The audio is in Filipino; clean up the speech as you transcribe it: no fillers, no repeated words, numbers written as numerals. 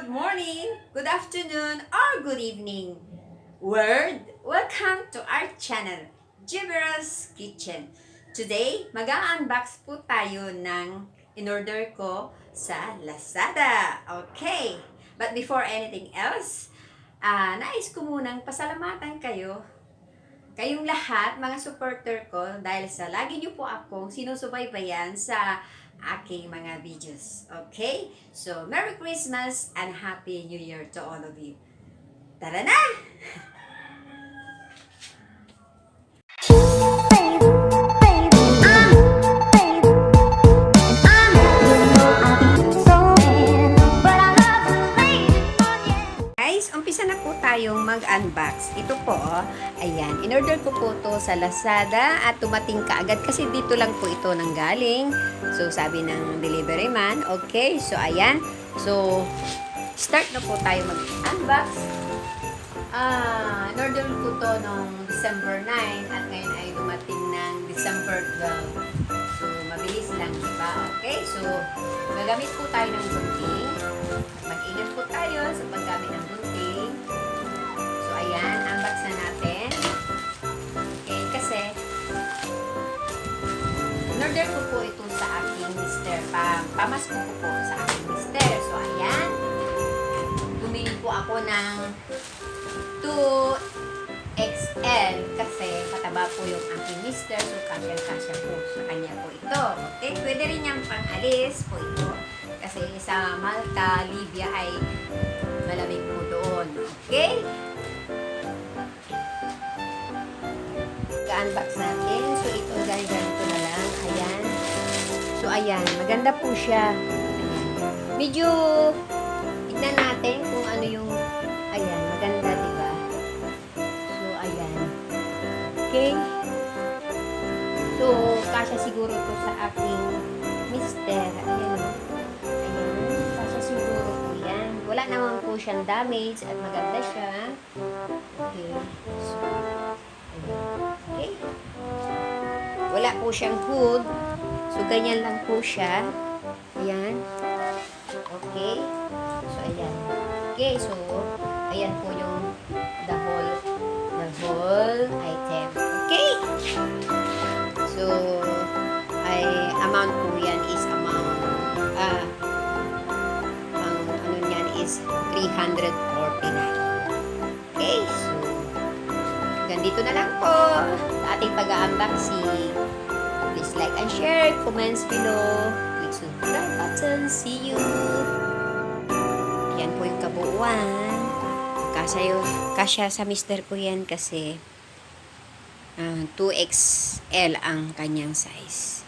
good morning, good afternoon, or good evening. Welcome to our channel, Juvie's Kitchen. Today, mag-unbox po tayo ng in-order ko sa Lazada. Okay, but before anything else, nais ko munang pasalamatan kayong lahat, mga supporter ko, dahil sa lagi niyo po akong sinusubaybayan sa aking mga videos. Okay? So, Merry Christmas and Happy New Year to all of you. Tara na! Guys, umpisa na po tayong mag-unbox. Ito po, ayan, in-order ko po to sa Lazada at tumating kaagad kasi dito lang po ito nanggaling. So, sabi ng delivery man, okay, so ayan. So, start na po tayo mag-unbox. In-order ko to noong December 9 at ngayon ay dumating ng December 12. So, mabilis lang, diba? Okay, so, gagamit po tayo ng gunting. Mag-ingat po tayo sa paggamit ng gunting. So, ayan, unbox na natin. Okay, kasi in-order ko po ito sa aking mister. Pamasko ko po sa aking mister. So, ayan. Bumili po ako ng 2XL kasi pataba po yung aking mister. So, kasya po sa kanya po ito. Okay, pwede rin niyang pang-alis po ito. Kasi sa Malta, Libya ay malamig po doon. Okay? Ka-unbox natin. So, ito guys, ganito na lang. Ayan. So, ayan. Maganda po siya. Ayan. Medyo, tignan natin kung ano yung, ayan, maganda, diba? So, ayan. Okay? So, kasya siguro to sa aking mister. Ayan. Wala naman po siyang damage at maganda siya. Okay. So, okay. Wala po siyang hood. So, ganyan lang po siya. Ayan. Okay. So, ayan. Okay. So, ayan po yung the whole item. Okay. So, amount po yan is is 349. Okay, so ganito na lang po sa ating pag-unboxing. Please like and share, comments below, click subscribe button. See you. Yan po yung kabuuan. Kasya sa mister ko yan kasi 2XL ang kanyang size.